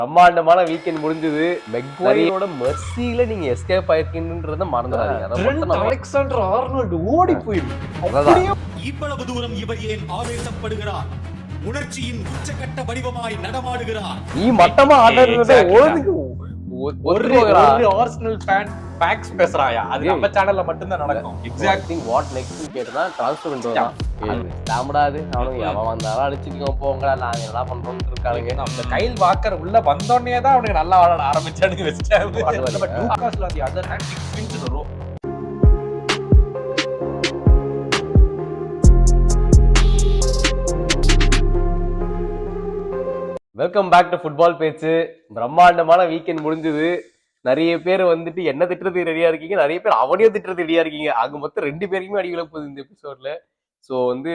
பிரம்மாண்டமான வீக்கெண்ட் முடிஞ்சது. மெக்வயரோட மெர்சியில நீங்க எஸ்கேப் ஆயிருக்கீங்கன்றத மறந்துடாதீங்க. அலெக்சாண்டர் ஆர்னால்டு ஓடி போயிரு. இவ்வளவு தூரம் இவர் ஏன் ஆவேசப்படுகிறார்? உணர்ச்சியின் உச்சகட்ட வடிவமாய் நடமாடுகிறார். நீ மட்டமா ஆடுறத ஒரு ஆர்சனல் ஃபேன் ஃபேக்ஸ் பேசுறாயா? அது நம்ம சேனல்ல மட்டும் தான் நடக்கும். எக்ஸாக்ட்லி வாட் நெக்ஸ்ட் கேட்டா ட்ரான்ஸ்ஃபர் பண்ணுவாங்க. தாமடாது அவனுக்கு எவன் வந்தாலும் அடிச்சுக்கோ போங்கடா, நாங்க என்ன பண்றோம்னு இருக்கானுங்க. அந்த கைல் வாக்கர் உள்ள வந்தோடனே தான் அவனுக்கு நல்லா ஆட ஆரம்பிச்சானுங்க. வெல்கம் பேக் டு ஃபுட்பால் பேச்சு. பிரம்மாண்டமான வீக்கெண்ட் முடிஞ்சது. நிறைய பேர் வந்துட்டு என்ன திட்டுறதுக்கு ரெடியா இருக்கீங்க, நிறைய பேர் அவனையும் திட்டுறது ரெடியா இருக்கீங்க. ஆக மொத்தம் 2 பேருக்குமே அடி விழப்போகுது இந்த எபிசோட்ல. ஸோ வந்து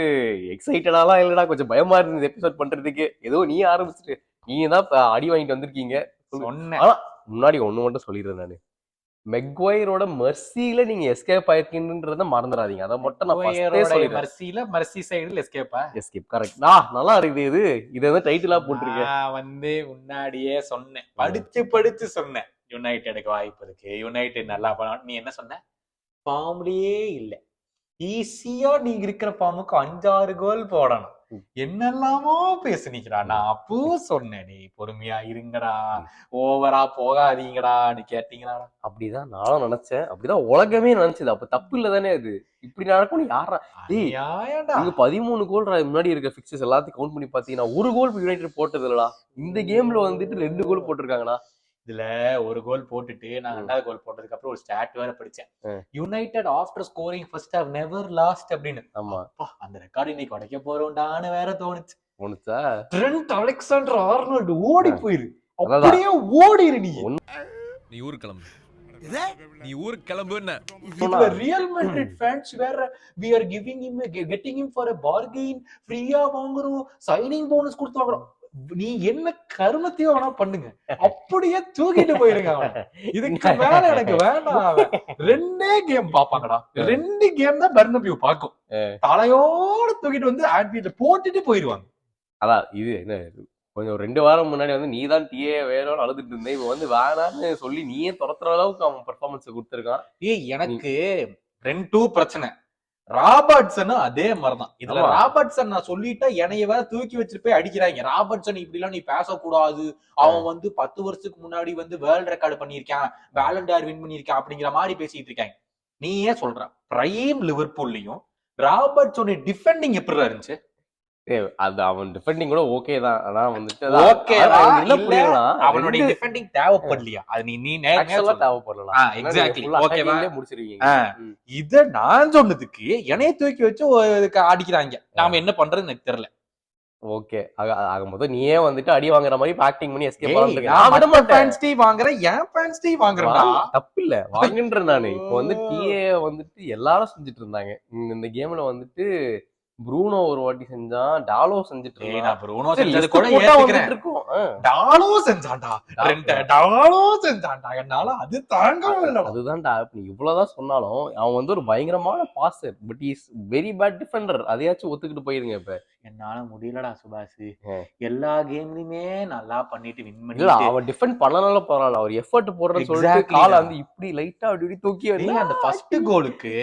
எக்ஸைட்டடாலாம் இல்லைடா, கொஞ்சம் பயமா இருந்து இந்த எபிசோட் பண்றதுக்கு. ஏதோ நீ ஆரம்பிச்சுட்டு நீங்க தான் அடி வாங்கிட்டு வந்திருக்கீங்க. ஆனா முன்னாடி ஒண்ணு மட்டும் சொல்லிடுறேன் நானு, மெக்வயரோட மெர்சியில நீங்க எஸ்கேப் ஆயிருக்கீங்கன்றத மறந்துடாதீங்க. அதை மட்டும் நான் எஸ்கேப் கரெக்ட். நல்லா இருக்குது. இது வந்து டைட்டிலா போட்டிருக்கேன். முன்னாடியே சொன்னேன், படிச்சு சொன்னேன் யுனைடெடுக்கு வாய்ப்பு இருக்கு, யுனைடெட் நல்லா பண்ண. நீ என்ன சொன்ன? ஃபார்ம்லயே இல்ல, ஈஸியா நீங்க இருக்கிற ஃபார்முக்கு 5-6 கோல் போடணும், என்னெல்லாமோ பேசுனீங்கடா. நான் அப்போ சொன்னேன், நீ பொறுமையா இருங்கடா, ஓவரா போகாதீங்கடா, நீ கேட்டீங்களா? அப்படிதான் நானும் நினைச்சேன், அப்படிதான் உலகமே நினைச்சது. அப்ப தப்பு இல்ல தானே அது? இப்படி நடக்கும் யாரா? 13 கோல் முன்னாடி இருக்க பிக்சர்ஸ் எல்லாத்தையும் கவுண்ட் பண்ணி பாத்தீங்கன்னா 1 கோல் யுனைடெட் போட்டது இல்லடா. இந்த கேம்ல வந்துட்டு 2 கோல் போட்டிருக்காங்கடா. இதுல 1 கோல் போட்டுட்டு நான் 2வது கோல் போட்டதுக்கு அப்புறம் ஒரு ஸ்டாட் வேற படிச்சேன். United after scoring first half never last அப்படின்னு. ஆமா, அந்த ரெக்கார்ட் இன்னைக்கு உடைக்க போறோம்டான்னு வேற தோணுச்சா. ட்ரெண்ட் அலெக்சாண்டர் ஆர்னால்டு ஓடி போயிரு, அப்படியே ஓடிரு. நீ ஊருக்கு கிளம்பு, நீ ஊருக்கு கிளம்புன்னு. இதுல ரியல் மேட்ரிட் ஃபேன்ஸ் வேற we are getting him for a bargain, ஃப்ரீயா வாங்குறோம், சைனிங் போனஸ் கொடுத்து வாங்குறோம். நீ என்ன கருமத்தையோ வேணா பண்ணுங்க, அப்படியே தூக்கிட்டு போயிருங்க அவன். இதுக்கு மேல எனக்கு வேண்டாம். 2 கேம் பாப்பாங்கடா, 2 கேம் தான் பெர்னபியூ பாக்கும். தலையோட தூக்கிட்டு வந்து ஆட்ஃபீல்ட்ல போட்டுட்டு போயிருவாங்க. அதான் இது என்ன, கொஞ்சம் 2 வாரம் முன்னாடி வந்து நீ தான் டிஏ வேணும்னு அழுதுட்டு இருந்தேன். இப்ப வந்து வேணான்னு சொல்லி நீயே துரத்துற அளவுக்கு அவன் பெர்ஃபார்மன்ஸ் கொடுத்துருக்கான். எனக்கு 2 பிரச்சனை. ராபர்ட்சன் அதே மாதிரிதான். இதுல ராபர்ட்சன் நான் சொல்லிட்டா என்னைய வேற தூக்கி வச்சுட்டு போய் அடிக்கிறாங்க. ராபர்ட்சன் இப்படி எல்லாம் நீ பேசக்கூடாது, அவன் வந்து 10 வருஷத்துக்கு முன்னாடி வந்து வேர்ல்ட் ரெக்கார்டு பண்ணிருக்கான், பேலன் டோர் வின் பண்ணிருக்கான் அப்படிங்கிற மாதிரி பேசிட்டு இருக்காங்க. நீ ஏன் சொல்ற? பிரைம் லிவர்பூல்லையும் ராபர்ட்சோட டிஃபெண்டிங் எப்படி இருந்துச்சு? அது அவன் டிஃபெண்டிங் கூட ஓகே தான். ஆனா வந்துட்டு அவனுடைய டிஃபெண்டிங் தேவைப்படலையா? அது நீ தேவைப்படலாம். எக்ஸாக்ட்லி ஓகேவா முடிச்சிருக்கீங்க. இத நான் சொன்னதுக்கு என்னைய தூக்கி வச்சு அடிக்கிறாங்க. நாம என்ன பண்றது எனக்கு தெரியல. ஓகே, ஆகும்போது நீயே வந்துட்டு அடி வாங்குற மாதிரி ஆக்டிங் பண்ணி எஸ்கேப் வாங்குறேன். தப்பு இல்ல, வாங்குன்ற நானு. இப்போ வந்து டிஏ வந்துட்டு எல்லாரும் செஞ்சுட்டு இருந்தாங்க இந்த கேம்ல. வந்துட்டு ப்ரூனோ ஒரு வாட்டி செஞ்சான், டாலோ செஞ்சுட்டு இருந்தான். ப்ரூனோ செஞ்சது கூட ஏத்துக்கிறேன். டாலோ செஞ்சான்டா, டாலோ செஞ்சான்டா, என்னால அது தாங்க முடியல. அதுதான்டா, நீ இவ்வளவுதான் சொன்னாலும் அவன் வந்து ஒரு பயங்கரமான passer, but is very bad defender. அதையாச்சும் ஒத்துக்கிட்டு போயிருங்க. இப்ப என்னால முடியலடா சுபாஷ், எல்லா கேம்லயுமே நல்லா பண்ணிட்டு வின் பண்ணி. இல்ல, அவன் டிஃபெண்ட் பண்ணனால பரவாயில்ல, அவர் எஃபர்ட் போடுறன்னு சொல்லிட்டு காலை வந்து இப்படி லைட்டா அப்படி தூக்கி அந்த ஃபர்ஸ்ட் கோலுக்கு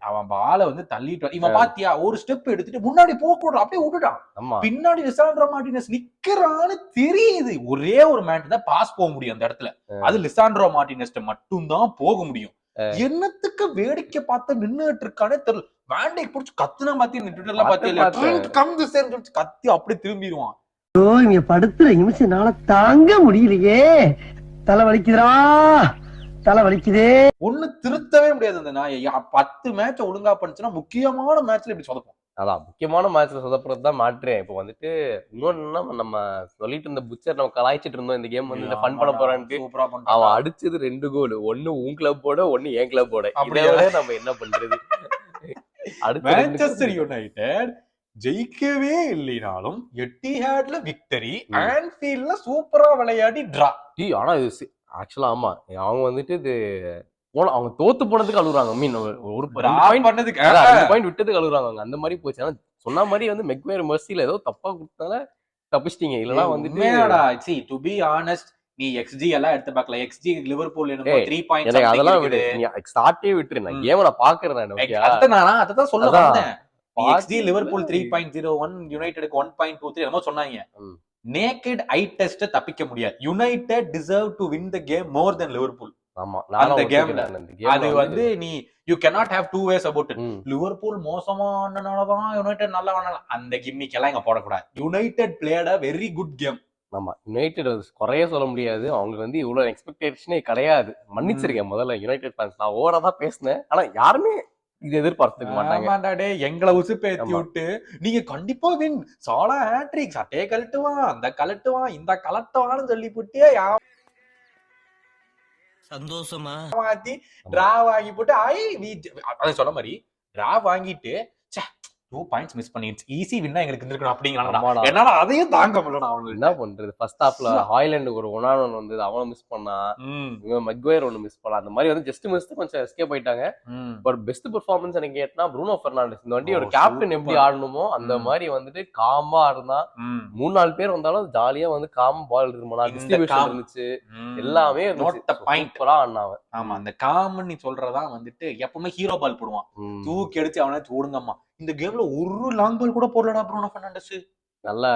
அவன் பாலை வந்து தள்ளிட்டு இவன் பாத்தியா ஒரு ஸ்டெப் எடுத்துட்டு முன்னாடி போக கூட அப்படியே விட்டுட்டான். பின்னாடி லிசாண்ட்ரோ மார்டினஸ் நிக்கிறான்னு தெரியுது. ஒரே ஒரு மேன் தான் பாஸ் போக முடியும் அந்த இடத்துல, அது லிசாண்ட்ரோ மார்டினஸ் மட்டும் தான் போக முடியும். என்னத்துக்கு வேடிக்கை பார்த்து நின்னுட்டு இருக்கானே தெரியல. வேண்டை புடிச்சு கத்துனா மாத்தி ட்விட்டர்ல பாத்தி கத்தி அப்படியே திரும்பிடுவான். இங்க படுத்துற நிமிஷம்னால தாங்க முடியலையே, தலை வலிக்குதுடா, தலை வலிக்குதே. ஒண்ணு திருத்தவே முடியாது அந்த நாயை. 10 மேட்ச ஒழுங்கா பண்ணுச்சுன்னா முக்கியமான மேட்ச்ல இப்படி சொதப்போம். அதான் முக்கியமான மேட்ச்ல சொதப்புறது தான் மாற்றேன். இப்போ வந்துட்டு இன்னொன்னா நம்ம சொல்லிட்டு இருந்த புச்சர் நம்ம கலாய்ச்சிட்டு இருந்தோம், இந்த கேம் வந்து ஃபன் பண்ண போறான்ட்டு. அவன் அடிச்சது 2 கோல், ஒன்னு உன் கிளப்போட ஒன்னு என் கிளப்போட. அப்படியே நம்ம என்ன பண்றது? மான்செஸ்டர் யுனைடெட் ஜெயிக்கவே இல்லைனாலும் எட்டிஹாட்ல விக்டரி, ஆன்ஃபீல்ட்ல சூப்பரா விளையாடி டிரா. ஆனா இது ஆக்சுவலா ஆமா, அவங்க வந்துட்டு இது அவங்க தோத்து போனதுக்கு அழுகுறாங்க. மீன் ஒரு பாயிண்ட் விட்டதுக்கு அழுகுறாங்க. அந்த மாதிரி போச்சு. ஆனா சொன்ன மாதிரி வந்து மெக்வயர் மெர்சில ஏதோ தப்பா கொடுத்தனால தப்பிச்சிட்டீங்க. இல்லனா வந்துட்டு டு பி ஆனஸ்ட் நீ XG எல்லாம் எடுத்து பார்க்கல. XG லிவர்பூல் என்னமோ ஏய், 3 பாயிண்ட் எனக்கு சம்திங் அதெல்லாம் விடு. இருக்குது. நீ ஸ்டார்ட்டே விட்டுரு. நான் கேம் நான் பாக்குறேன் நான். ஓகேயா? அதான் சொல்ல அதான். வந்தேன். XG பாத்து- லிவர்பூல் 3.01, யுனைட்டெடுக்கு 1.23 என்னமோ சொன்னாங்க. நேக்கட் ஐ டெஸ்ட் தப்பிக்க முடியாது. United deserve to win the game more than Liverpool. ஆமா, அந்த கேம்ல ஒத்துக்கிறேன். அந்த கேம்ல அது வந்து நீ you cannot have two ways about it. ம். லிவர்பூல் மோசமானனாலதான் யுனைடெட் நல்லா பண்ணலாம். அந்த கிம்மிக் எல்லாம் இங்க போடக்கூடாது. United played a very good game. ஆமா, யுனைடெட் குறைய சொல்ல முடியாது. அவங்களுக்கு வந்து இவ்வளவு எக்ஸ்பெக்டேஷனே கிடையாது. மன்னிச்சிருக்கேன் முதல்ல யுனைடெட் ஃபேன்ஸ். நான் ஓவரா தான் பேசினேன். ஆனா யாருமே இது எதிர்பார்த்துக்க மாட்டாங்க. ஆமாண்டா டேய், எங்களை உசுப்பேத்தி விட்டு நீங்க கண்டிப்பா வின் சாலா ஹேட்ரிக் சட்டையை கழட்டுவான், அந்த கலட்டுவான், இந்த கலட்டுவான்னு சொல்லி புட்டே சந்தோஷமா மாத்தி டிரா வாங்கி போட்டு அதை சொன்ன மாதிரி டிரா வாங்கிட்டு 2 பாயிண்ட்ஸ் மிஸ் பண்ணிடுச்சு, ஈஸி வின்னா எங்களுக்கு இருந்திருக்கணும் அப்படிங்கிறாங்க. ஆமாடா. என்னால அதையும் தாங்க முடியல அவங்களுக்கு. என்ன பண்றது? ஃபர்ஸ்ட் ஹாஃப்ல ஹாய்லாண்டுக்கு ஒரு 1-on-1 வந்து அவன மிஸ் பண்ணா, இவன் மெக்வயர் ஒன்னு மிஸ் பண்ணா. அந்த மாதிரி வந்து ஜஸ்ட் மிஸ் கொஞ்சம் எஸ்கேப் ஆயிட்டாங்க. பட் பெஸ்ட் பெர்ஃபார்மன்ஸ் எனக்கு கேட்டா ப்ரூனோ ஃபெர்னாண்டஸ். இந்த வண்டி ஒரு கேப்டன் எப்படி ஆடணுமோ அந்த மாதிரி வந்துட்டு காமா இருந்தா. 3-4 பேர் வந்தாலும் ஜாலியா வந்து காம் பால் இருந்தா, டிஸ்ட்ரிபியூஷன் இருந்துச்சு, எல்லாமே சூப்பரா ஆடினாங்க. ஆமா, அந்த காம்னு நீ சொல்றதான் வந்துட்டு எப்பவுமே ஹீரோ பால் போடுவான், தூக்கி அடிச்சு அவனை ஓடுங்கம்மா. இந்த கேம்ல ஒரு லாங் பால் கூட போடலடா ப்ரூனோ ஃபெர்னாண்டஸ். நல்லா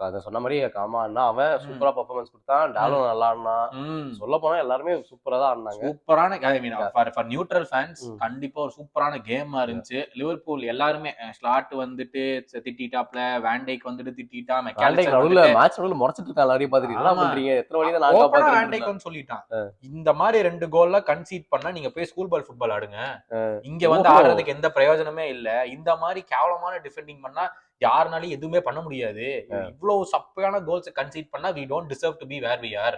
அத சொன்ன மாதிரி காமா ஆடினா. அவன் சூப்பரா பெர்ஃபார்மன்ஸ் கொடுத்தான். டாலோ நல்லா ஆடினான். சொல்ல போனா எல்லாருமே சூப்பரா தான் ஆடினாங்க. சூப்பரான ஃபார் நியூட்ரல் ஃபேன்ஸ் கண்டிப்பா ஒரு சூப்பரான கேமா இருந்துச்சு. லிவர்பூல் எல்லாருமே ஸ்லாட் வந்துட்டு திட்டிட்டாப்ல, வேண்டைக்கு வந்துட்டு திட்டிட்டா, மேட்ச் நடுவுல முறைச்சிட்டு இருக்கான். எல்லாரையும் பாத்துட்டு என்ன பண்றீங்க, எத்தனை வழி தான் நாங்க பாத்துறோம். வேண்டைக்கு சொல்லிட்டான், இந்த மாதிரி 2 கோல்ல கன்சீட் பண்ணா நீங்க போய் ஸ்கூல் பால் ஃபுட்பால் ஆடுங்க, இங்க வந்து ஆடுறதுக்கு எந்த பிரயோஜனமே இல்ல. இந்த மாதிரி கேவலமான டிஃபெண்டிங் பண்ணா யாருனாலும் எதுவுமே பண்ண முடியாது. இவ்வளவு சப்பையான கோல்ஸ் கன்சீட் பண்ணா we don't deserve to be where we are.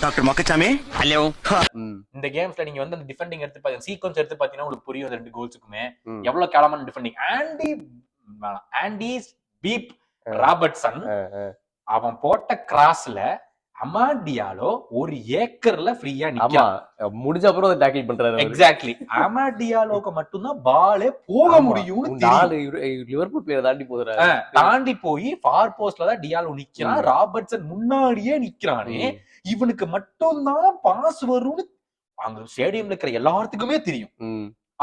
Doctor Mokkasamy, hello. இந்த கேம்ஸ்ல நீங்க வந்து அந்த டிஃபெண்டிங் எடுத்து பாத்தீங்க, சீக்வென்ஸ் எடுத்து பாத்தீங்கன்னா உங்களுக்கு புரியும். அந்த 2 கோல்ஸுக்குமே எவ்வளவு கேவலமான டிஃபெண்டிங். ஆண்டி பீப் ராபர்ட்சன் அவன் போட்ட கிராஸ்ல அமாட் டியாலோ 1 ஏக்கர்ல ஃப்ரீயா நிக்கலாம். முடிஞ்ச அப்புறம் அதை டேக்கிள் பண்றாரு. எக்ஸாக்ட்லி, அமாட் டியாலோக்கு மட்டும்தான் பாலே போக முடியும். லிவர்பூல் பிளேயர் தாண்டி போறாரு, தாண்டி போய் ஃபார் போஸ்ட்ல தான் டியாலோ நிக்கிறான். ராபர்ட்சன் முன்னாடியே நிக்கிறானே, இவனுக்கு மட்டும்தான் பாஸ் வரும்னு அங்க ஸ்டேடியம்ல இருக்கிற எல்லாத்துக்குமே தெரியும்,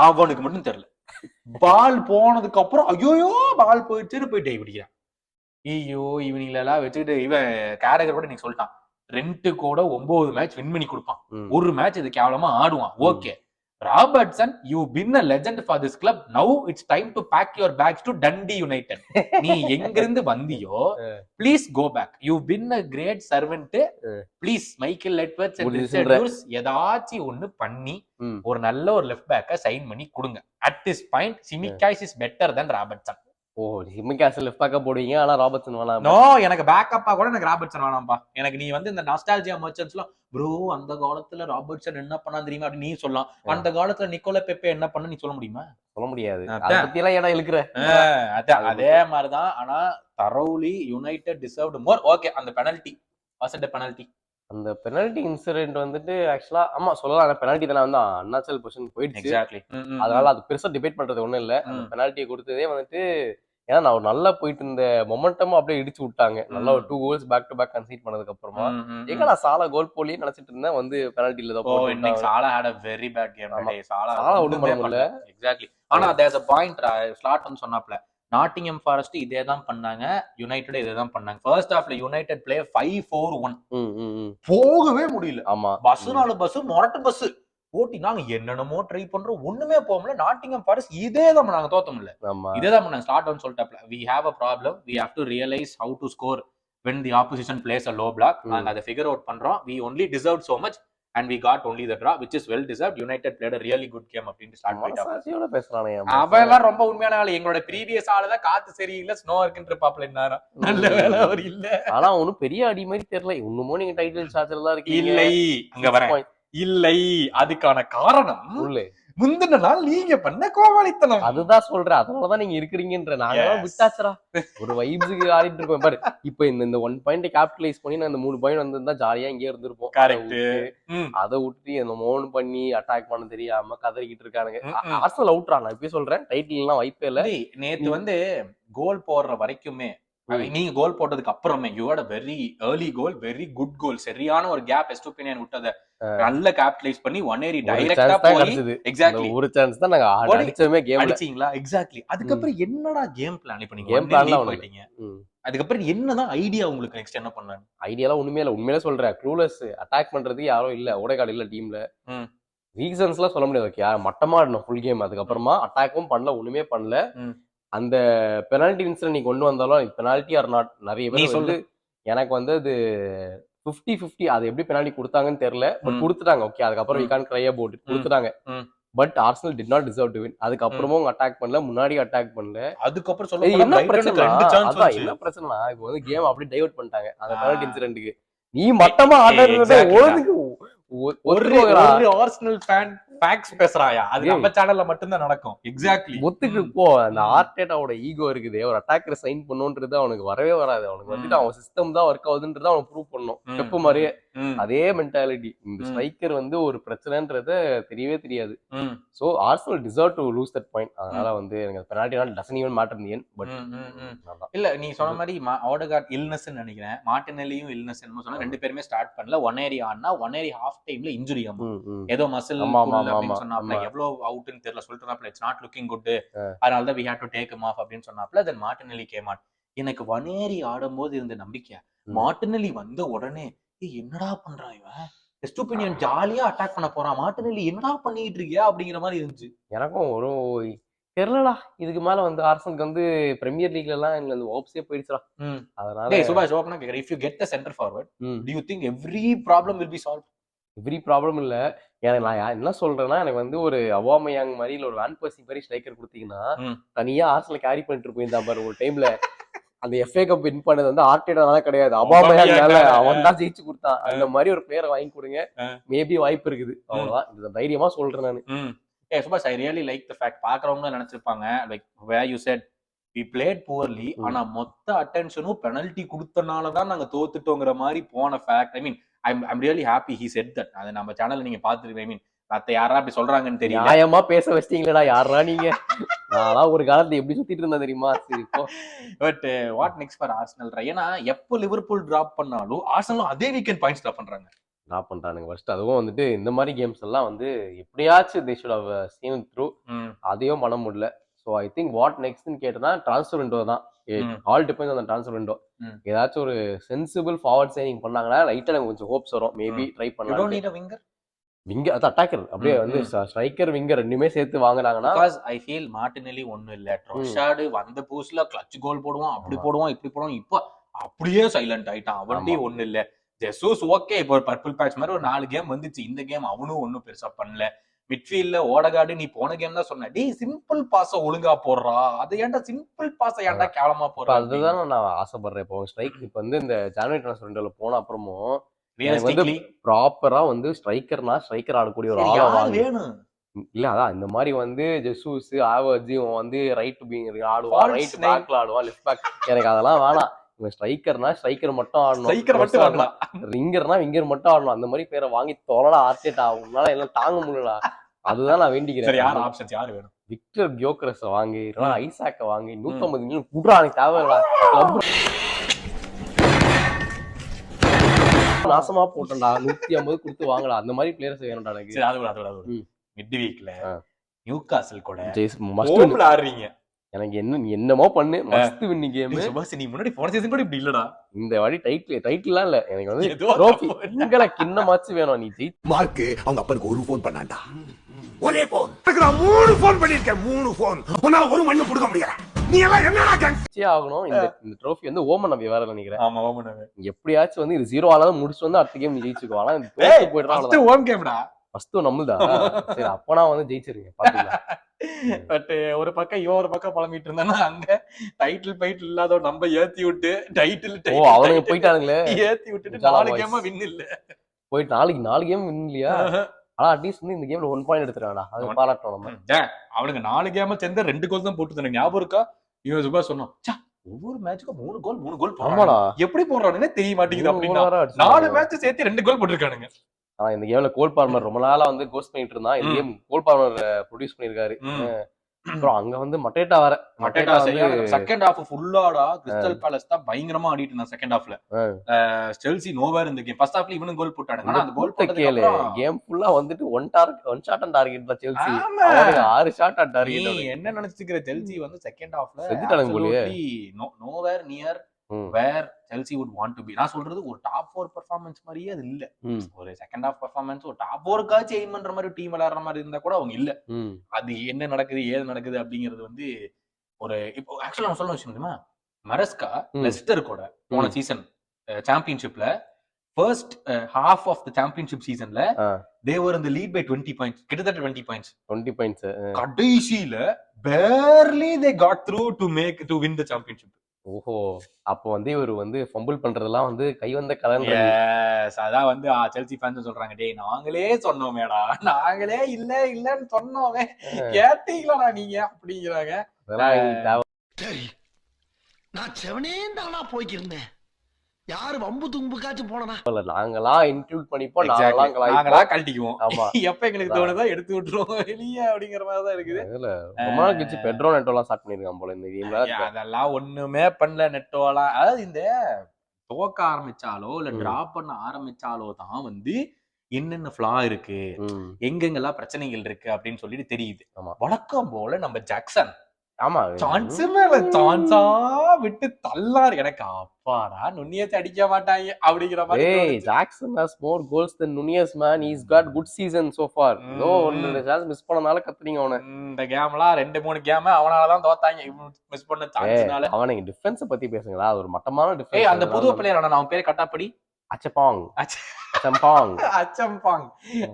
அவனுக்கு மட்டும் தெரியல. பால் போனதுக்கு அப்புறம் ஐயோ பால் போயிடுச்சுன்னு போய் டை பிடிக்கிறான். ஐயோ இவனிங்களெல்லாம் வச்சுக்கிட்டு இவன் கேரக்டர் கூட நீங்க சொல்லிட்டான், 2 கூட 9 மேட்ச் வின் பண்ணி கொடுப்பான், ஒரு மேட்ச் இது கேவலமா ஆடுவான். Okay Robertson, you been a legend for this club, now it's time to pack your bags to Dundee United. நீ எங்கிருந்து வந்தியோ please go back, you've been a great servant, please Michael Edwards and Richard Hughes ஏதாச்சும் ஒண்ணு பண்ணி ஒரு நல்ல ஒரு left பேக்கை சைன் பண்ணி கொடுங்க. at this point Tsimikas is better than Robertson. ஓ, சிமிகாஸ் லெஃப்ட் பேக்கா போடுவீங்க, ஆனா ராபர்ட்சன் வேணாம். நோ, எனக்கு பேக்கப்பா கூட எனக்கு ராபர்ட்சன் வேணாம்பா. எனக்கு நீ வந்து இந்த நாஸ்டால்ஜியா மர்ச்சன்ட்ஸ்லாம் ப்ரோ அந்த காலத்துல ராபர்ட்சன் என்ன பண்ணா தெரியுமா அப்படி நீ சொல்லலாம். அந்த காலத்துல நிக்கோலா பெப்பே என்ன பண்ண நீ சொல்ல முடியுமா? சொல்ல முடியாது. அதை பத்தி எல்லாம் ஏன்னா இழுக்கிற அதே மாதிரிதான். ஆனா தரோலி யுனைடெட் டிசர்வ்ட் மோர். ஓகே, அந்த பெனல்டி வாஸ் இட் பெனல்டி? அந்த பெனல்டி இன்சிடென்ட் வந்துட்டு ஆக்சுவலா ஆமா சொல்லலாம், அந்த பெனல்டி தானே வந்து அன்நாச்சுரல் பொசிஷன் போயிடுச்சு. எக்ஸாக்ட்லி. அதனால அது பெருசா டிபேட் பண்றது ஒண்ணும் இல்ல. அந்த பெனல்ட்டியை கொடுத்ததே வந்துட்டு ஏன்னா நான் நல்லா போயிட்டு இருந்த மொமெண்டம் அப்படியே இடிச்சு விட்டாங்க. நல்லா ஒரு 2 goals back to back conceded பண்ணதுக்கு அப்புறமா எங்கடா சாலா கோல் போலி நினைச்சிட்டு இருந்தேன், வந்து பெனல்ட்டில தான் போட்டு இன்னைக்கு சாலா had a very bad game. சாலா ஒண்ணும் பண்ண முடியல. எக்ஸாக்ட்லி. ஆனா there's a point ஸ்லாட் வந்து சொன்னாப்ல, நாட்டிங்ஹாம் ஃபாரஸ்ட் இதே தான் பண்ணாங்க, யுனைடெட் இதே தான் பண்ணாங்க. ஃபர்ஸ்ட் ஹாஃப்ல யுனைடெட் பிளே 5-4-1 போகவே முடியல. ஆமா, பஸ்னால பஸ் மொரட்டு பஸ் ஓட்டி நாங்க என்னென்னமோ ட்ரை பண்றோம், ஒண்ணுமே போகல. நாட்டிங்ஹாம் ஃபாரஸ்ட் இதே தான் நாங்க தோத்தோம்ல, இதே தான் பண்ணாங்க. ஸ்டார்ட் ஆன் சொல்லிட்டாப்ல, we have a problem, we have to realize how to score when the opposition plays a low block. நாங்க அதை ஃபிகர் அவுட் பண்றோம். we only deserved so much and we got only the draw, which is well deserved. United played a really good game அப்படின்னு start பண்ணிட்டாங்க. பேசுறானே அவெல்லாம் ரொம்ப உண்மையான ஆளு. எங்களோட ப்ரீவியஸ் ஆளு தான் காத்து சரியில்லை ஸ்னோ இருக்குன்ற பாப்பல என்னாரா, நல்ல வேலை அவர் இல்ல. ஆனா ஒன்னும் பெரிய அடி மாதிரி தெரியல. இன்னமும் நீங்க டைட்டில் சார்ஜர் தான் இருக்கு. இல்லை அங்க வரேன், இல்லை, அதுக்கான காரணம் சொல்லு. முந்தின நாள் நீங்க பண்ண கோமாளித்தனம். அதுதான் சொல்றேன், அதனாலதான் நீங்க இருக்கிறீங்கன்ற. நாங்க விட்டாச்சுரா ஒரு வைப்ஸுக்கு ஆடிட்டு இருக்கோம் பாரு. இப்ப இந்த 1 பாயிண்ட் கேபிட்டலைஸ் பண்ணி நான் இந்த 3 பாயிண்ட் வந்திருந்தா ஜாலியா இங்கே இருந்திருப்போம். கரெக்ட். அதை விட்டு இந்த மோன் பண்ணி அட்டாக் பண்ண தெரியாம கதறிக்கிட்டு இருக்கானுங்க. ஆர்சனல் அவுட்ரா, நான் இப்பயே சொல்றேன், டைட்டில் எல்லாம் வாய்ப்பே இல்ல. நேத்து வந்து கோல் போடுற வரைக்குமே, நீங்க கோல் போட்டதுக்கு அப்புறமே you had a very early goal, very good goal. சரியான ஒரு கேப் எஸ்டோபினியன் விட்டத நல்ல கேபிட்டலைஸ் பண்ணி ஒனேரி டைரக்டா போய் எக்ஸாக்ட்லி ஒரு சான்ஸ் தான் நாங்க அடிச்சோமே கேம்ல. அடிச்சீங்களா? எக்ஸாக்ட்லி. அதுக்கப்புறம் என்னடா கேம் பிளான்? இப்ப நீங்க கேம் பிளான்லாம் போயிட்டீங்க, அதுக்கப்புறம் என்னதான் ஐடியா உங்களுக்கு? நெக்ஸ்ட் என்ன பண்ணாங்க? ஐடியாலாம் ஒண்ணுமே இல்ல, உண்மையிலே சொல்றேன். க்ளூலெஸ். அட்டாக் பண்றதுக்கு யாரும் இல்ல, ஓடகார்டு இல்ல டீம்ல. ரீசன்ஸ்லாம் சொல்ல முடியாது. ஓகே, மட்டமா ஆடணும் ஃபுல் கேம். அதுக்கப்புறமா அட்டாக்கும் பண்ணல, ஒண்ணுமே பண்ணல. அந்த பெனால்டி இன்சிடென்ட் நீ கொண்டு வந்தாலும் பெனால்டி ஆர் நாட், நிறைய பேர் வந்து எனக்கு வந்து அது 50-50 அது எப்படி பெனால்டி கொடுத்தாங்கன்னு தெரியல. பட் கொடுத்துட்டாங்க. ஓகே, அதுக்கப்புறம் we can cry about it, கொடுத்துட்டாங்க. But Arsenal did not deserve to win. அதுக்கப்புறமும் அவங்க அட்டாக் பண்ணல, முன்னாடி அட்டாக் பண்ணல. அதுக்கப்புறம் சொல்ல என்ன பிரச்சனை, அதான் என்ன பிரச்சனைனா இப்போ வந்து கேம் அப்படியே டைவர்ட் பண்ணிட்டாங்க அந்த பெனால்டி இன்சிடென்ட்க்கு. நீ மட்டமா ஆடுறதே ஒழுங்கு ஒரு ஆர்சனல் ஃபேன் ஃபேக்ஸ் பேசுறாயா? அது நம்ம சேனல்ல மட்டும் தான் நடக்கும். எக்ஸாக்ட்லி. ஒத்துக்கு போ. அந்த ஆர்டேட்டாவோட ஈகோ இருக்குது, ஒரு அட்டாக்கர் சைன் பண்ணுன்றது அவனுக்கு வரவே வராது. அவனுக்கு வந்துட்டு அவன் சிஸ்டம் தான் ஒர்க் ஆகுதுன்றத அவன் ப்ரூவ் பண்ணும். ஸ்டெப் மாதிரியே அதே மென்டாலிட்டி. இந்த ஸ்ட்ரைக்கர் வந்து ஒரு பிரச்சனைன்றத தெரியவே தெரியாது. So Arsenal deserve to lose that point. அதனால வந்து எனக்கு penalty doesn't even matter in the end. But இல்ல, நீ சொன்ன மாதிரி ஓடகார்ட் இல்னஸ் நினைக்கிறேன், மார்டினெல்லியும் இல்னஸ் என்னமோ சொன்னா. ரெண்டு பேருமே ஸ்டார்ட் பண்ணல. ஒனேரி ஆனா ஒனேரி ஹாஃப் டைம்ல இன்ஜுரி ஆமா, ஏதோ மசில் அப்படின்னு சொன்னாப்ல. எவ்வளவு அவுட்னு தெரியல, சொல்லிட்டு இட்ஸ் நாட் லுக்கிங் குட், அதனால தான் we had to take him off அப்படின்னு சொன்னாப்ல. தென் மார்டினெல்லி கேம் ஆன். எனக்கு ஒனேரி ஆடும்போது இருந்த நம்பிக்கை, மார்டினெல்லி வந்த உடனே என்னடா பண்றான் இவன், எஸ்டோபினியன் ஜாலியா அட்டாக் பண்ண போறான், மார்டினெல்லி என்னடா பண்ணிட்டு இருக்கியா அப்படிங்கிற மாதிரி இருந்துச்சு. எனக்கும் ஒரு தெரியலடா. இதுக்கு மேல வந்து ஆர்சனலுக்கு வந்து பிரீமியர் லீக்ல எல்லாம் எனக்கு அந்த ஹோப்ஸே போயிடுச்சுடா. அதனால சுபாஷ் ஓபனா கேக்குறேன், if you get the center forward, do you think every problem will be solved? Every problem இல்ல. எனக்கு நான் என்ன சொல்றேன்னா, எனக்கு வந்து ஒரு அவாமயாங் மாதிரி இல்ல ஒரு வேன் பர்சி மாதிரி ஸ்ட்ரைக்கர் கொடுத்தீங்கன்னா தனியா ஆர்சனல் கேரி பண்ணிட்டு போயிருந்தா பாரு. ஒரு டைம்ல அந்த FA கப் வின் பண்ணது வந்து ஆர்டேட்டானால கிடையாது, அவாமயாங்னால. அவன் தான் ஜெயிச்சு கொடுத்தான். அந்த மாதிரி ஒரு பிளேயரை வாங்கி கொடுங்க, மேபி வாய்ப்பு இருக்குது. அவ்வளவுதான், இது தைரியமா சொல்றேன் நானு. சுபாஷ், I really like the fact, பாக்குறவங்க நினைச்சிருப்பாங்க like where you said we played poorly, ஆனா மொத்த அட்டென்ஷனும் பெனல்டி கொடுத்தனாலதான் நாங்க தோத்துட்டோங்கிற மாதிரி போன fact. I mean I'm really happy he said that. அது நம்ம சேனல்ல நீங்க பாத்துருக்கீங்க. I mean மத்த யாரா அப்படி சொல்றாங்கன்னு தெரியல. நியாயமா பேச வச்சிட்டீங்களா யாரா நீங்க? நான் ஒரு காலத்துல எப்படி சுத்திட்டு இருந்தா தெரியுமா? சரி இப்போ but what next for Arsenal? ஏன்னா எப்போ லிவர்பூல் டிராப் பண்ணாலும் ஆர்சனலும் அதே வீக்கெண்ட் பாயிண்ட்ஸ் டிராப் பண்றாங்க. டிராப் பண்றானுங்க ஃபர்ஸ்ட். அதுவும் வந்துட்டு இந்த மாதிரி கேம்ஸ் எல்லாம் வந்து எப்படியாச்சும் they should have seen it through. அதையும் பண்ண முடியல. ஸோ ஐ திங்க் வாட் நெக்ஸ்ட்னு கேட்டனா ட்ரான்ஸ்ஃபர் விண்டோ தான். All depends on transfer window. ஏதாச்சும் ஒரு சென்சிபிள் ஃபார்வர்ட் சைனிங் பண்ணாங்கன்னா லைட்டா எனக்கு கொஞ்சம் ஹோப்ஸ் வரும். மேபி ட்ரை பண்ணலாம். விங்கர் அது அட்டாக்கர் அப்படியே வந்து ஸ்ட்ரைக்கர் விங்கர் ரெண்டுமே சேர்த்து வாங்குறாங்கன்னா, பிகாஸ் ஐ ஃபீல் மார்டினெல்லி ஒண்ணும் இல்ல, ட்ரோஷார்ட் வந்த புதுசுல கிளட்ச் கோல் போடுவான், அப்படி போடுவான், இப்படி போடுவான். இப்போ அப்படியே சைலண்ட் ஆயிட்டான். அவன்டே ஒண்ணு இல்ல. ஜெசூஸ் ஓகே, இப்போ ஒரு பர்பிள் பேட்ச் மாதிரி ஒரு 4 கேம் வந்துச்சு. இந்த கேம் அவனும் ஒன்னும் பெருசா பண்ணல. மிட்ஃபீல்ட்ல ஓடகார்டு நீ போன கேம் தான் சொன்ன, டேய் சிம்பிள் பாஸ ஒழுங்கா போடுறா, அது ஏன்டா சிம்பிள் பாஸ ஏன்டா கேவலமா போடுறா? அதுதான் நான் ஆசைப்படுறேன். இப்போ ஸ்ட்ரைக் இப்போ வந்து இந்த ஜனவரி ட்ரான்ஸ்ஃபர் விண்டோல போன அப்புறமும் வந்து ப்ராப்பரா வந்து ஸ்ட்ரைக்கர்னா ஸ்ட்ரைக்கர் ஆடக்கூடிய ஒரு ஆளா வேணும். இல்ல அதான் இந்த மாதிரி வந்து ஜெசூஸ் ஆவர்ஜி வந்து ரைட் விங் ஆடுவான், ரைட் பேக்ல ஆடுவான், லெஃப்ட் பேக். எனக்கு அதெல்லாம் வேணாம். இவன் ஸ்ட்ரைக்கர்னா ஸ்ட்ரைக்கர் மட்டும் ஆடணும், விங்கர்னா விங்கர் மட்டும் ஆடணும். அந்த மாதிரி பேரை வாங்கி தொலைடா ஆர்டேட்டா. உன்னால எல்லாம் தாங்க முடியலடா. அதுதான் நான் வேண்டிக்கிறேன். யார் ஆப்ஷன்ஸ் யார் வேணும்? விக்டர் கியோக்கரஸ் வாங்கி, ஐசாக்க வாங்கி 150 மில்லியன் குடுறா. எனக்கு தேவையில்லடா. நாசமா போட்டா 150 கொடுத்து வாங்கலாம். அந்த மாதிரி பிளேயர்ஸ் வேணும்டா எனக்கு. சரி, அது மிட் வீக்ல நியூகாசில் கூட மஸ்ட் ஆடுறீங்க. எனக்கு என்னமோ பண்ணு, மஸ்ட் வின் கேம். சுபாஷ், நீ முன்னாடி போன சீசன் கூட இப்படி இல்லடா. இந்த வாடி டைட்டில்லாம் இல்ல, எனக்கு வந்து ட்ரோஃபி உங்கள கிண்ணமாச்சு வேணும். நீ ஜெயி மார்க் அவங்க அப்பனுக்கு ஒரு ஃபோன் பண்ணான்டா, ஒரே ஃபோன். 3 ஃபோன் பண்ணிருக்கேன், 3 ஃபோன். உன்னால ஒரு மண்ணு கொடுக்க முடியல. நீ எல்லாம் என்னடா கட்சி ஆகணும். இந்த ட்ரோஃபி வந்து ஓமன் நம்பி வேற நினைக்கிறேன். ஆமா, ஓமன் நம்பி எப்படியாச்சும் வந்து இது 0 ஆளாத முடிச்சு வந்து அடுத்த கேம் நீ ஜெயிச்சுக்கோ. ஆனா இது தோத்து போய்டறான். ஃபர்ஸ்ட் ஹோம் கேம்டா, ஃபர்ஸ்ட் நம்மளுதா. சரி, அப்பனா வந்து ஜெயிச்சிருங்க பாத்தீங்களா. பட் ஒரு பக்கம் இவன் ஒரு பக்கம் பழம்பிட்டு இருந்தானா, அங்க டைட்டில் இல்லாத நம்ம ஏத்தி விட்டு டைட்டில் அவனுக்கு போயிட்டானுங்களே, ஏத்தி விட்டுட்டு 4 கேமா வின் இல்ல. போயிட்டு நாலு கேம் வின் இல்லையா, ஆனா அட்லீஸ்ட் வந்து இந்த கேம்ல 1 பாயிண்ட் எடுத்துறாங்கடா, அது பாராட்டணும் நம்ம. அவனுங்க 4 கேம சேர்ந்து 2 கோல் தான் போட்டு தந்தாங்க. ஞாபகம் இருக்கா? இவன் சுபா சொன்னோம், ஒவ்வொரு மேட்சுக்கும் 3 கோல் ஆமாடா, எப்படி போடுறானுன்னு தெரிய மாட்டேங்குது அப்படின்னா 4 4 மேட்ச் சேர்த்து 2 கோல் போட்டிருக்கானுங்க. ஆனா இந்த கேம்ல கோல் பால்மர் ரொம்ப நாளா வந்து கோஸ்ட் பண்ணிட்டு இருந்தான். இந்த கேம் கோல் பால்மர் ப்ரொடியூஸ் பண்ணிருக்காரு. அப்புறம் அங்க வந்து மட்டேட்டா செகண்ட் ஹாஃப் ஃபுல்லாடா கிறிஸ்டல் பேலஸ் தான் பயங்கரமா ஆடிட்டு இருந்தான். செகண்ட் ஹாஃப்ல செல்சி நோவேர் இந்த கேம். ஃபர்ஸ்ட் ஹாஃப்ல இவனும் கோல் போட்டானுங்க. ஆனா அந்த கோல் போட்டதுக்கு அப்புறம் கேம் ஃபுல்லா வந்துட்டு ஒன் ஷாட் ஆன் டார்கெட் தான் செல்சி. அவனுக்கு 6 ஷாட் ஆன் டார்கெட். நீ என்ன நினைச்சிக்கிற? செல்சி வந்து செகண்ட் ஹாஃப்ல செஞ்சுட்டானுங்க போலயே. Nowhere near where Chelsea would want to be. நான் சொல்றது ஒரு டாப் 4 பெர்ஃபார்மன்ஸ் மாதிரியே அது இல்ல. ஒரு செகண்ட் ஹாஃப் பெர்ஃபார்மன்ஸ் ஒரு டாப் 4க்காச்சும் எய்ம் பண்ற மாதிரி டீம் விளையாடுற மாதிரி இருந்தா கூட அவங்க இல்ல. அது என்ன நடக்குது ஏது நடக்குது அப்படிங்கிறது வந்து ஒரு இப்போ ஆக்சுவலா நான் சொல்ல விஷயம் தெரியுமா? மரஸ்கா லெஸ்டர் கூட போன சீசன் சாம்பியன்ஷிப்ல first half of the championship சீசன்ல they were in the lead by 20 points. கிட்டத்தட்ட 20 points. கடைசில barely they got through to win the championship. ஓஹோ, அப்போ வந்து இவர் வந்து ஃபம்பிள் பண்றதெல்லாம் வந்து கை வந்த கலன். அதான் வந்து செல்சி ஃபேன்ஸ் சொல்றாங்க, டேய் நாங்களே சொன்னோமேடா, நாங்களே இல்லன்னு சொன்னோமே, கேட்டீங்களா நீங்க அப்படிங்கிறாங்க. சரி, நான் செவனே தானா போய்க்கிருந்தேன், யாரு வம்பு தும்புக்காச்சும் போனா நாங்களா இன்க்ளூட் பண்ணிப்போம், நாங்களா கழட்டிக்குவோம். ஆமா, எப்ப எங்களுக்கு தோணுதோ எடுத்து விட்டுருவோம் வெளியே அப்படிங்கிற மாதிரி தான் இருக்குது. ரொம்ப நாள் கழிச்சு பெட்ரோ நெட்டோலாம் ஸ்டார்ட் பண்ணிருக்கான் போல இந்த கேம்ல. அதெல்லாம் ஒண்ணுமே பண்ணல நெட்டோலாம். அதாவது இந்த துவக்க ஆரம்பிச்சாலோ இல்ல டிராப் பண்ண ஆரம்பிச்சாலோ தான் வந்து என்னென்ன ஃபிளா இருக்கு, எங்கெங்கெல்லாம் பிரச்சனைகள் இருக்கு அப்படின்னு சொல்லிட்டு தெரியுது. வழக்கம் போல நம்ம ஜாக்சன் சான்ஸ் மேல சான்ஸா விட்டு தள்ளாரு. எனக்கு அப்பாடா நுண்ணியத்தை அடிக்க மாட்டாங்க அப்படிங்கிற மாதிரி. Jackson has more goals than Nunez man. He's got good season so far. No ஒன்னு சான்ஸ் மிஸ் பண்ணனால கத்துறீங்க அவனை. இந்த கேம்லாம் 2-3 கேம் அவனால தான் தோத்தாங்க, மிஸ் பண்ண சான்ஸ்னால. அவனை டிஃபென்ஸ் பத்தி பேசுங்களா, அது ஒரு மட்டமான டிஃபென்ஸ். அந்த புது பிளேயர் ஆனா அவன் பேர் கட்டாப்படி அச்சம்பாங்.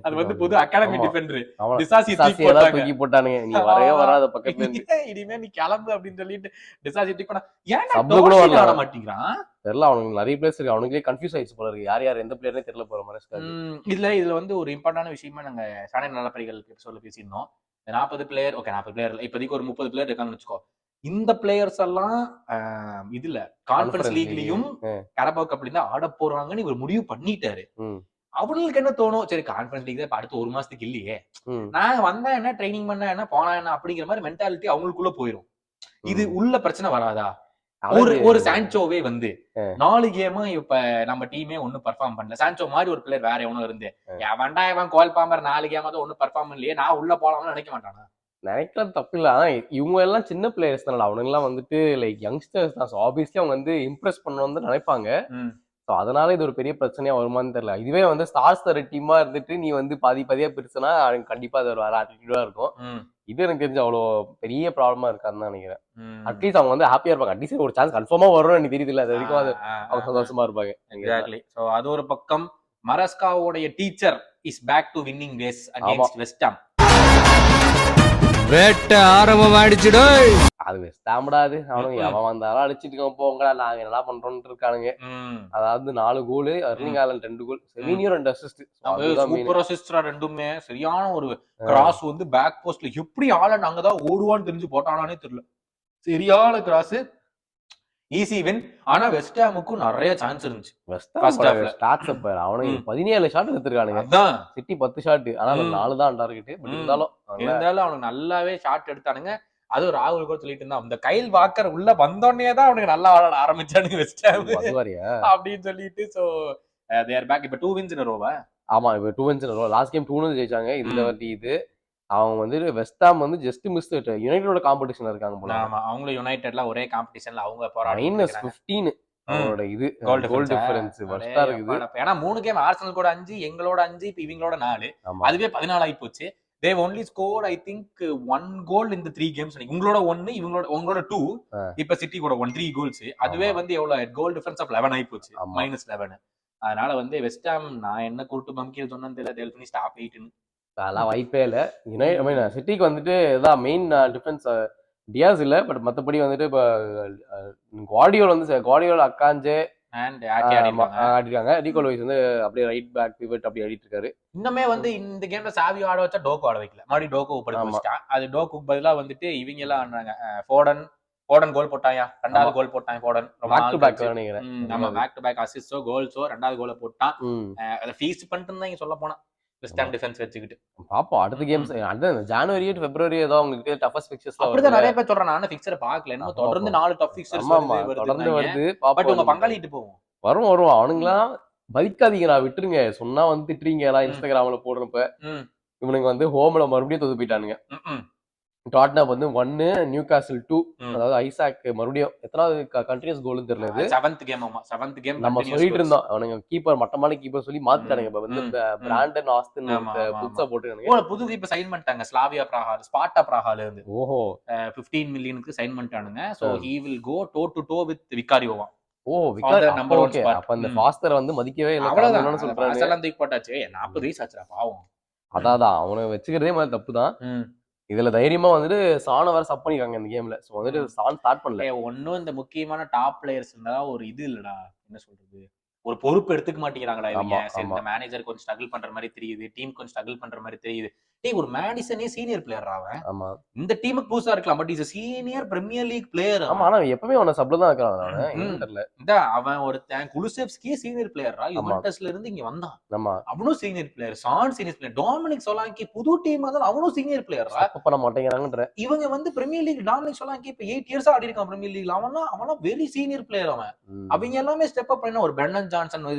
அது வந்து புது அகாடமி டிஃபெண்டர். டிசாசி தூக்கி போட்டானுங்க, நீ வரவே வராத பக்கத்துல இருந்து, இனிமே நீ கிளம்பு அப்படின்னு சொல்லிட்டு டிசாசி தூக்கி போனா. ஏன் சப்ல கூட வர மாட்டேங்கிறான் தெரியல. அவனுக்கு நிறைய பிளேயர்ஸ் இருக்கு, அவனுக்கே கன்ஃபியூஸ் ஆயிடுச்சு போல இருக்கு, யார் எந்த பிளேயர்னே தெரியல போற மாதிரி. இதுல வந்து ஒரு இம்பார்ட்டன்டான விஷயமா நாங்க சாணை நலப்படிகள் எபிசோட்ல பேசியிருந்தோம். 40 பிளேயர், ஓகே 40 பிளேயர் இப்போதைக்கு ஒரு 30 பிளேயர் இருக்காங்கன்னு வச்சுக்கோ. இந்த பிளேயர்ஸ் எல்லாம் இதுல கான்ஃபரன்ஸ் லீக்லயும் கரபோ கப்லயும் தான் ஆட போறாங்கன்னு இவர் முடிவு பண்ணிட்டாரு. அவங்களுக்கு என்ன தோணும், சரி கான்ஃபரன்ஸ் லீக் தான் அடுத்து 1 மாசத்துக்கு இல்லையே, நான் வந்தா என்ன ட்ரைனிங் பண்ண என்ன போனா என்ன அப்படிங்கிற மாதிரி மென்டாலிட்டி அவங்களுக்குள்ள போயிடும். இது உள்ள பிரச்சனை வராதா? ஒரு சான்சோவே வந்து 4 கேமா இப்ப நம்ம டீமே ஒண்ணு பெர்ஃபார்ம் பண்ணல. சான்சோ மாதிரி ஒரு பிளேயர் வேற எவனும் இருந்து எவன் கோல் பாம்பர் 4 கேமா தான் ஒண்ணு பெர்ஃபார்ம் பண்ணலையே, நான் உள்ள போலாம்னு நினைக்க மாட்டானா? நினைக்கிறது தப்பு இல்ல. ஆனா இவங்க எல்லாம் சின்ன பிளேயர்ஸ் தானே, அவனுங்க எல்லாம் வந்துட்டு லைக் யங்ஸ்டர்ஸ் தான். ஆப்வியஸ்லி அவங்க வந்து இம்ப்ரெஸ் பண்ணணும்னு நினைப்பாங்க. அதனால இது ஒரு பெரிய பிரச்சனையா வருமானு தெரியல. இதுவே வந்து ஸ்டார்ஸ் தர டீமா இருந்துட்டு நீ வந்து பாதியா பிரிச்சுனா கண்டிப்பா அது ஒரு வேற ஆட்டிடியூடா இருக்கும். இது எனக்கு தெரிஞ்சு அவ்வளவு பெரிய ப்ராப்ளமா இருக்காதுன்னு நினைக்கிறேன். அட்லீஸ்ட் அவங்க வந்து ஹாப்பியா இருப்பாங்க, அட்லீஸ்ட் ஒரு சான்ஸ் கன்ஃபார்மா வரும்னு எனக்கு தெரியுது. அது வரைக்கும் அது அவங்க சந்தோஷமா இருப்பாங்க. எக்ஸாக்ட்லி. சோ அது ஒரு பக்கம். மரஸ்காவோட teacher is back to winning ways against West Ham. வேட்ட ஆரம்பமாயிடுச்சுடோ. அது வெஸ்ட் ஹாம்டா, அது அவனுங்க எவன் வந்தாலும் அடிச்சுட்டு போங்கடா, நாங்க என்ன பண்றோம்னு இருக்கானுங்க. அதாவது 4 கோல், அர்லிங் ஹாலண்ட் 2 கோல், செமினியோ 2 அசிஸ்ட். சூப்பர் அசிஸ்டா ரெண்டுமே. சரியான ஒரு கிராஸ் வந்து பேக் போஸ்ட்ல எப்படி ஹாலண்ட் அங்கதான் ஓடுவான்னு தெரிஞ்சு போட்டானே தெரியல. சரியான கிராஸ், ஈஸி வின். ஆனா வெஸ்ட் ஹாமுக்கும் நிறைய சான்ஸ் இருந்துச்சு. அவனுக்கு 17 ஷாட் எடுத்திருக்கானுங்க, சிட்டி 10 ஷாட், ஆனா 4 தான் டார்கெட். இருந்தாலும் அவனுக்கு நல்லாவே ஷாட் எடுத்தானுங்க. அதுவும் ராகுல் கூட சொல்லிட்டு இருந்தான், அந்த கைல் வாக்கர் உள்ள வந்தோடனே தான் அவனுக்கு நல்லா விளையாட ஆரம்பிச்சானுங்க வெஸ்ட் ஹாம் அப்படின்னு சொல்லிட்டு. So they are back. இப்ப 2 wins in a row. ஆமா, இப்ப 2 wins in a row. Last game 2-0 ஜெயிச்சாங்க. இந்த வாட்டி இது அவங்க வந்து வெஸ்ட் ஹாம் வந்து ஜஸ்ட் மிஸ் யுனைட்டடோட காம்படிஷன்ல இருக்காங்க போல. ஆமா, அவங்க யுனைட்டட்ல ஒரே காம்படிஷன்ல அவங்க போராடி -15 அவங்களோட இது கோல் டிஃபரன்ஸ் வர்ஸ்டா இருக்குது. ஏன்னா 3 கேம் ஆர்சனல் கூட 5, எங்களோட 5, இப்ப இவங்களோட 4, அதுவே 14 ஆகி போச்சு. they only scored I think 1 goal in the 3 games. உங்களோட 1, உங்களோட 2, இப்ப சிட்டி கூட 3 goals. அதுவே வந்து எவ்வளவு கோல் டிஃபரன்ஸ் ஆஃப் 11 ஆகி போச்சு, -11. அதனால வந்து வெஸ்ட் ஹாம் நான் என்ன கூட்டு பம்கில் சொன்னேன்னு தெரியல, they'll finish top 8. அதெல்லாம் வாய்ப்பே இல்லை. சிட்டிக்கு வந்துட்டு இதான் மெயின் டிஃபென்ஸ் டியாஸ் இல்லை, பட் மற்றபடி வந்துட்டு இப்போ குவார்டியோல் வந்து குவார்டியோல், அக்காஞ்சே, அண்ட் ஆடிருக்காங்க. நிக்கோ லூயிஸ் வந்து அப்படியே ரைட் பேக் பிவட் அப்படி ஆடிட்டு இருக்காரு. இன்னுமே வந்து இந்த கேம்ல சாவியோ ஆட வச்சா டோக்கு ஆட வைக்கல, மறுபடியும் டோக்கு படுக்க வச்சுட்டான். அது டோக்கு பதிலா வந்துட்டு இவங்க எல்லாம் ஆடுறாங்க. ஃபோடன் கோல் போட்டாயா, 2வது கோல் போட்டான் ஃபோடன். பேக் டு பேக் நினைக்கிறேன். ஆமா, பேக் டு பேக் அசிஸ்டோ கோல்ஸோ 2வது கோலை போட்டான். அதை ஃபீஸ்ட் பண்ணிட்டு இருந்தாங்க சொல்ல போனா வெஸ்ட் ஹாம் டிஃபென்ஸ் வச்சுக்கிட்டு. பாப்போம் அடுத்த கேம்ஸ். அந்த ஜனவரி பிப்ரவரி ஏதோ உங்களுக்கு டஃபஸ்ட் ஃபிக்சர்ஸ் அப்படிதான் நிறைய பேர் சொல்றேன். நானும் ஃபிக்சரை பார்க்கல, என்ன தொடர்ந்து 4 டஃப் ஃபிக்சர்ஸ் தொடர்ந்து வருது. பட் உங்க பங்காளிட்டு போவோம் வரும் அவனுங்களாம் பலிக்காதீங்கடா, விட்டுருங்க. சொன்னா வந்து திட்டுறீங்களா இன்ஸ்டாகிராம்ல போடுறப்ப. இவனுங்க வந்து ஹோம்ல மறுபடியும் தோத்து போயிட்டானுங்க. டாட்னம் வந்து 1, நியூகாசில் 2. அதாவது ஐசாக் மறுபடியும் எத்தனாவது கண்டினியூஸ் கோல்னு தெரியல. இது 7th கேம் நம்ம சொல்லிட்டு இருந்தோம். அவனுங்க கீப்பர் மட்டமான கீப்பர் சொல்லி மாத்திட்டானுங்க. இப்ப வந்து பிராண்டன் ஆஸ்டன் புதுசா போட்டுருக்கானுங்க. புது கீப்பர் சைன் பண்ணிட்டாங்க. ஸ்லாவியா பிராஹா, ஸ்பார்ட்டா பிராஹால இருந்து. ஓஹோ, 15 மில்லியனுக்கு சைன் பண்ணிட்டானுங்க. So he will go toe to toe with விகாரியோவா. Number 1 spot. அப்ப அந்த ஃபாஸ்டர் வந்து மதிக்கவே இல்ல. அவ்வளவுதான் சொல்றாங்க. அதெல்லாம் தூக்கி போட்டாச்சு. 40 வயசு ஆச்சுடா பாவம். அதான் அவனை வச்சுக்கிறதே மாதிரி தப்புதான். இதுல தைரியமா வந்துட்டு சாண வேற சப் பண்ணிருக்காங்க இந்த கேம்ல. சோ வந்துட்டு சான் ஸ்டார்ட் பண்ணல. ஒன்னும் இந்த முக்கியமான டாப் பிளேயர்ஸ் இருந்தா ஒரு இது இல்லடா, என்ன சொல்றது, ஒரு பொறுப்பு எடுத்துக்க மாட்டேங்கிறாங்கடா இவங்க. சரி, இந்த மேனேஜர் கொஞ்சம் ஸ்ட்ரகிள் பண்ற மாதிரி தெரியுது, டீம் கொஞ்சம் ஸ்ட்ரகிள் பண்ற மாதிரி தெரியுது. டேய், ஒரு மேடிசனே சீனியர் பிளேயர் அவன். ஆமா, இந்த டீமுக்கு புதுசா இருக்கலாம், but is a senior premier league player. ஆமா, ஆனா எப்பவுமே அவன சப்ல தான் இருக்கான். அவன் தெரியல. அவன் ஒருத்தன் குலுசெவ்ஸ்கி சீனியர் பிளேயரா, யுவென்டஸ்ல இருந்து இங்க வந்தான். ஆமா, அவனும் சீனியர் பிளேயர். சான் சீனியர் பிளேயர். டாமினிக் சொலாங்கி புது டீம் தான், அவனும் சீனியர் பிளேயரா. ஸ்டெப் பண்ண மாட்டேங்கறாங்கன்ற. இவங்க வந்து பிரீமியர் லீக் டாமினிக் சொலாங்கி இப்ப 8 இயர்ஸா ஆடி இருக்கான் பிரீமியர் லீக்ல. அவனா வெரி சீனியர் பிளேயர் அவன். அவங்க எல்லாமே ஸ்டெப் அப் பண்ணா, ஒரு பெர்னன் ஜான்சன்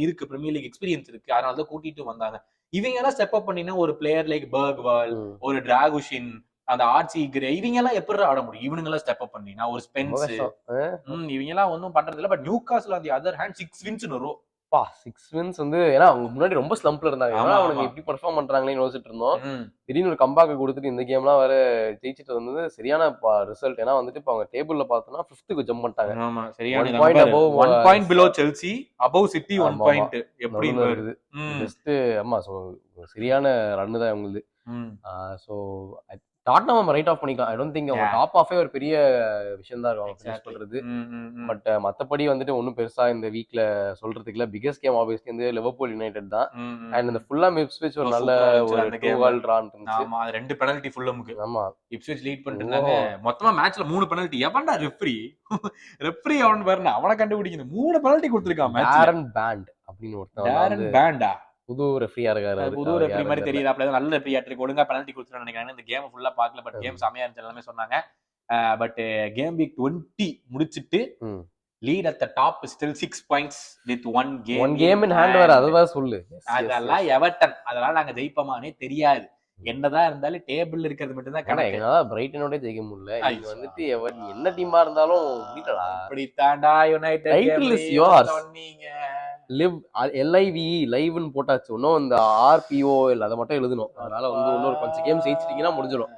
இருக்கு, பிரீமியர் லீக் எக்ஸ்பீரியன்ஸ் இருக்கு, அதனால தான் கூட்டிட்டு வந்தாங்க. இவங்க எல்லாம் ஸ்டெப் அப் பண்ணினா ஒரு பிளேயர் லைக் பர்க்வால், ஒரு டிராகுஷின், அந்த ஆர்சி கிரே, இவங்க எல்லாம் எப்படி ஆட முடியும்? இவனுங்க எல்லாம் ஸ்டெப் அப் பண்ணினா ஒரு ஸ்பென்ஸ், இவங்க எல்லாம் ஒன்னும் பண்றது இல்ல. But Newcastle on the other hand 6 wins in a row. 6 wins வந்து, ஏன்னா அவங்க முன்னாடி ரொம்ப ஸ்லம்ப்ல இருந்தாங்க. அவனுங்க எப்படி பெர்ஃபார்ம் பண்றாங்களேன்னு யோசிச்சுட்டு இருந்தோம். திடீர்னு ஒரு கம்பேக் கொடுத்துட்டு இந்த கேம்லாம் வேற ஜெயிச்சிட்டு வந்தது சரியான ரிசல்ட். ஏன்னா வந்துட்டு இப்ப அவங்க டேபிள்ல பார்த்தோம்னா 5th ஜம்ப் பண்ணிட்டாங்க. ஆமா, சரியான 1 point below Chelsea, above City 1 point. எப்படி வருது ஜஸ்ட். ஆமா, சோ சரியான ரன் தான் அவங்களுக்கு. சோ டாட்னம் ரைட் ஆஃப் பண்ணிக்கலாம். ஐ டோன்ட் திங்க் அவங்க டாப் ஆஃபே ஒரு பெரிய விஷயம் தான் இருக்கும் ஃபினிஷ் பண்றது. பட் மத்தபடி வந்துட்டு ஒன்னும் பெருசா இந்த வீக்ல சொல்றதுக்கு இல்ல. பிகெஸ்ட் கேம் ஆப்வியஸ்லி வந்து லிவர்பூல் யுனைடெட் தான். அண்ட் இந்த ஃபுல்லாம் இப்ஸ்விச் ஒரு நல்ல ஒரு 2-2 டிரான் இருந்துச்சு. ஆமா, 2 பெனல்டி ஃபுல்லமுக்கு. ஆமா, இப்ஸ்விச் லீட் பண்ணிட்டாங்க. மொத்தமா மேட்ச்ல 3 பெனல்டி. எவன்டா ரெஃப்ரி அவன் பாருங்க, அவனை கண்டுபிடிக்கணும். 3 பெனல்டி கொடுத்திருக்கான் மேட்ச்ல. டாரன் பேண்ட் அப்படின்னு ஒருத்தன். டாரன் பேண்டா புது ரெஃப்ரியா இருக்காரு. புது ரெஃப்ரி மாதிரி தெரியுது. அப்படி நல்ல ரெஃப்ரி ஆட்ருக்கு ஒழுங்கா பெனல்டி கொடுத்துட்டு நினைக்கிறாங்க. இந்த கேம் ஃபுல்லா பார்க்கல, பட் கேம் செமையா இருந்துச்சு எல்லாமே சொன்னாங்க. பட் கேம் வீக் 20 முடிச்சிட்டு lead at the top still 6 points with 1 game in hand. வர அதுதான் சொல்லு. அதெல்லாம் எவர்டன். அதனால நாங்க ஜெயிப்போமானே தெரியாது. என்னதான் இருந்தாலும் டேபிள்ல இருக்கிறது மட்டும் தான் கணக்கு. என்னால பிரைட்டனோட ஜெயிக்க முடியல. நீங்க வந்துட்டு என்ன டீமா இருந்தாலும் முடியலடா. அப்படி தாண்டா யுனைட்டட் டைட்டில் இஸ் யோர்ஸ். சொன்னீங்க லிவ் LIVE லைவ்னு போட்டாச்சு. இன்னும் இந்த RPO இல்ல, அதை மட்டும் எழுதணும். அதனால வந்து இன்னொரு 5 கேம் ஜெயிச்சிட்டீங்கன்னா முடிஞ்சிடும்.